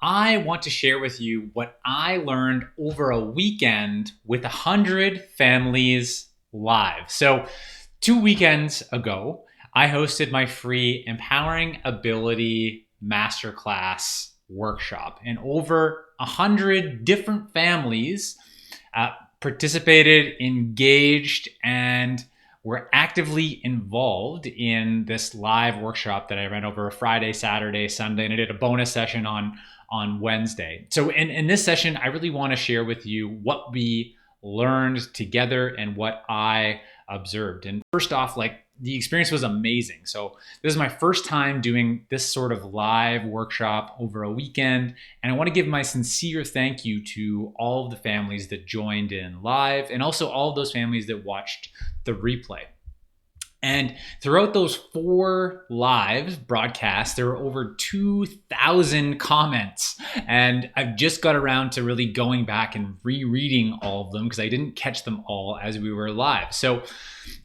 I want to share with you what I learned over a weekend with 100 families live. So, 2 weekends ago, I hosted my free Empowering Ability Masterclass Workshop, and over 100 different families uh, participated, engaged, and were actively involved in this live workshop that I ran over Friday, Saturday, Sunday, and I did a bonus session on Wednesday. So in this session, I really want to share with you what we learned together and what I observed. And first off, like, the experience was amazing. So this is my first time doing this sort of live workshop over a weekend. And I want to give my sincere thank you to all of the families that joined in live and also all of those families that watched the replay. And throughout those 4 live broadcasts, there were over 2,000 comments. And I've just got around to really going back and rereading all of them because I didn't catch them all as we were live. So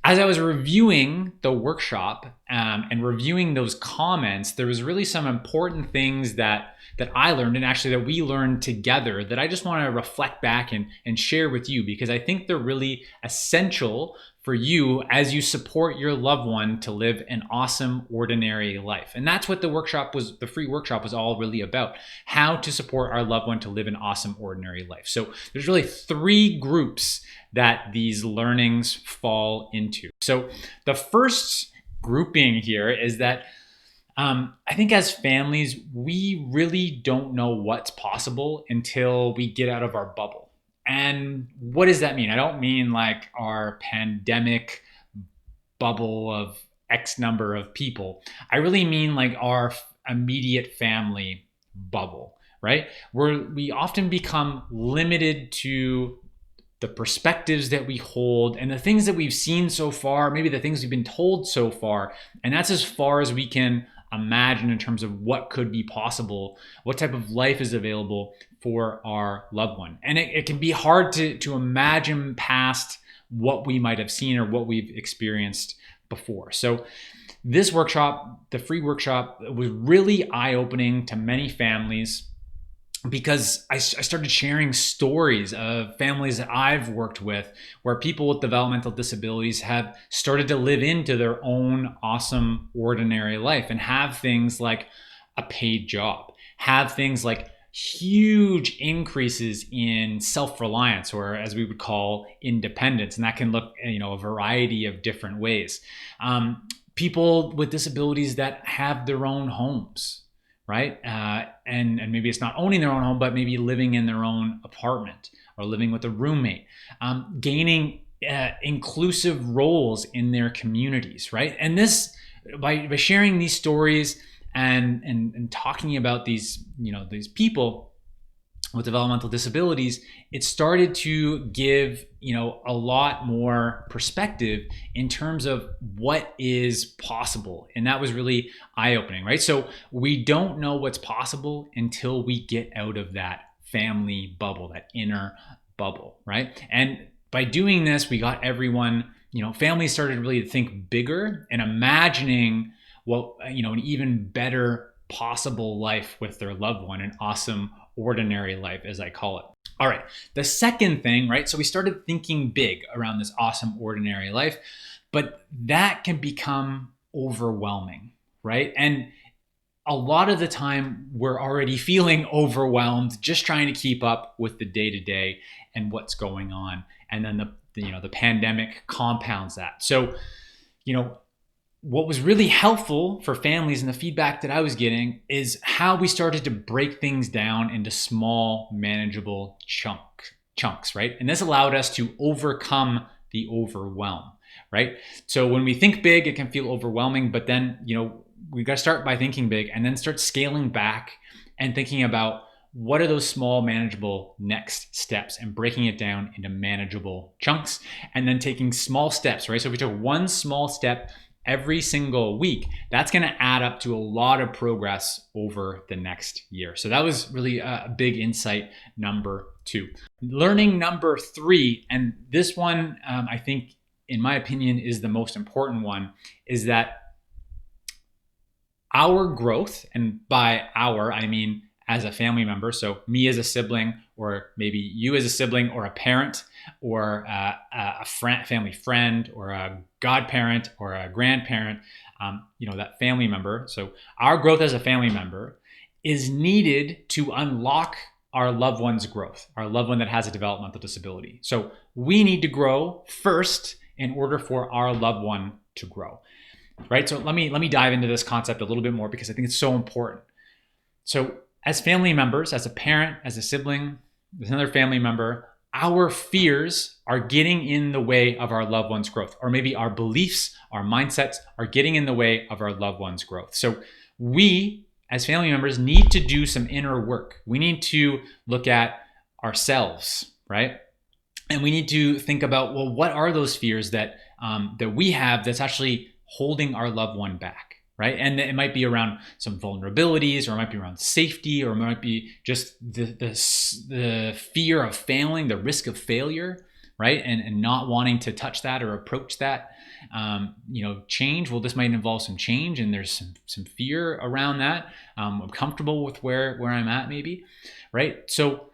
as I was reviewing the workshop and reviewing those comments, there was really some important things that I learned, and actually that we learned together, that I just want to reflect back and share with you, because I think they're really essential for you as you support your loved one to live an awesome, ordinary life. And that's what the free workshop was all really about: how to support our loved one to live an awesome, ordinary life. So there's really 3 groups that these learnings fall into. So the first grouping here is that I think as families, we really don't know what's possible until we get out of our bubble. And what does that mean? I don't mean like our pandemic bubble of X number of people. I really mean like our immediate family bubble, right? Where we often become limited to the perspectives that we hold and the things that we've seen so far, maybe the things we've been told so far. And that's as far as we can imagine in terms of what could be possible, what type of life is available for our loved one. And it can be hard to imagine past what we might have seen or what we've experienced before. So this workshop, the free workshop, was really eye-opening to many families, because I started sharing stories of families that I've worked with where people with developmental disabilities have started to live into their own awesome, ordinary life and have things like a paid job, have things like huge increases in self-reliance, or as we would call independence. And that can look, a variety of different ways. People with disabilities that have their own homes, right? And maybe it's not owning their own home, but maybe living in their own apartment or living with a roommate, gaining inclusive roles in their communities, right? And this, by sharing these stories and talking about these people with developmental disabilities, it started to give a lot more perspective in terms of what is possible. And that was really eye-opening, right? So we don't know what's possible until we get out of that family bubble, that inner bubble, right? And by doing this, we got everyone, families started really to think bigger and imagining an even better possible life with their loved one, an awesome, ordinary life, as I call it. All right, the second thing, right? So we started thinking big around this awesome, ordinary life, but that can become overwhelming, right? And a lot of the time we're already feeling overwhelmed, just trying to keep up with the day-to-day and what's going on. And then the pandemic compounds that. So, what was really helpful for families and the feedback that I was getting is how we started to break things down into small, manageable chunks, right? And this allowed us to overcome the overwhelm, right? So when we think big, it can feel overwhelming, but then, we got to start by thinking big and then start scaling back and thinking about what are those small, manageable next steps and breaking it down into manageable chunks, and then taking small steps, right? So if we took one small step every single week, that's going to add up to a lot of progress over the next year. So that was really a big insight number 2. Learning number 3, and this one, I think, in my opinion, is the most important one, is that our growth, and by our, I mean as a family member, so me as a sibling, or maybe you as a sibling, or a parent, or a family friend, or a godparent, or a grandparent, that family member. So our growth as a family member is needed to unlock our loved one's growth, our loved one that has a developmental disability. So we need to grow first in order for our loved one to grow, right? So let me dive into this concept a little bit more because I think it's so important. So as family members, as a parent, as a sibling, as another family member, our fears are getting in the way of our loved one's growth, or maybe our beliefs, our mindsets are getting in the way of our loved one's growth. So we, as family members, need to do some inner work. We need to look at ourselves, right? And we need to think about, well, what are those fears that we have that's actually holding our loved one back, right? And it might be around some vulnerabilities, or it might be around safety, or it might be just the fear of failing, the risk of failure, right? And not wanting to touch that or approach that. Change, well, this might involve some change, and there's some fear around that. I'm comfortable with where I'm at, maybe, right? So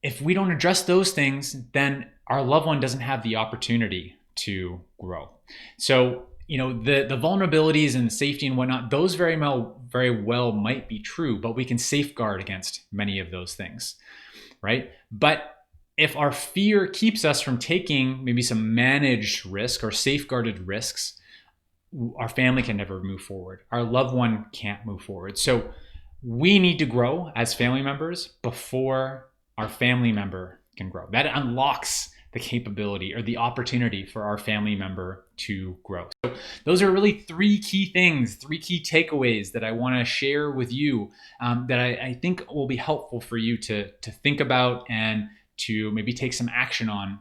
if we don't address those things, then our loved one doesn't have the opportunity to grow. So, the vulnerabilities and safety and whatnot, those very well might be true, but we can safeguard against many of those things, right? But if our fear keeps us from taking maybe some managed risk or safeguarded risks, our family can never move forward. Our loved one can't move forward. So we need to grow as family members before our family member can grow. That unlocks the capability or the opportunity for our family member to grow. So those are really three key things, three key takeaways that I want to share with you that I think will be helpful for you to think about and to maybe take some action on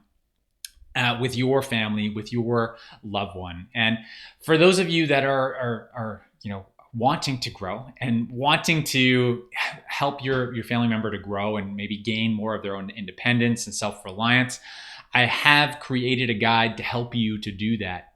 with your family, with your loved one. And for those of you that are wanting to grow and wanting to help your family member to grow and maybe gain more of their own independence and self-reliance, I have created a guide to help you to do that.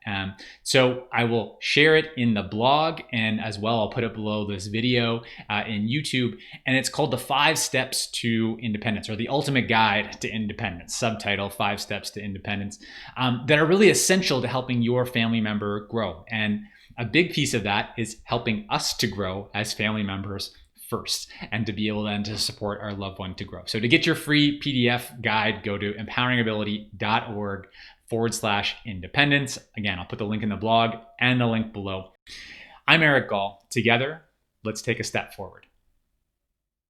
So I will share it in the blog, and as well, I'll put it below this video in YouTube. And it's called the 5 Steps to Independence, or the Ultimate Guide to Independence, subtitle 5 Steps to Independence, that are really essential to helping your family member grow. And a big piece of that is helping us to grow as family members first, and to be able then to support our loved one to grow. So to get your free PDF guide, go to empoweringability.org/independence. Again, I'll put the link in the blog and the link below. I'm Eric Gall. Together, let's take a step forward.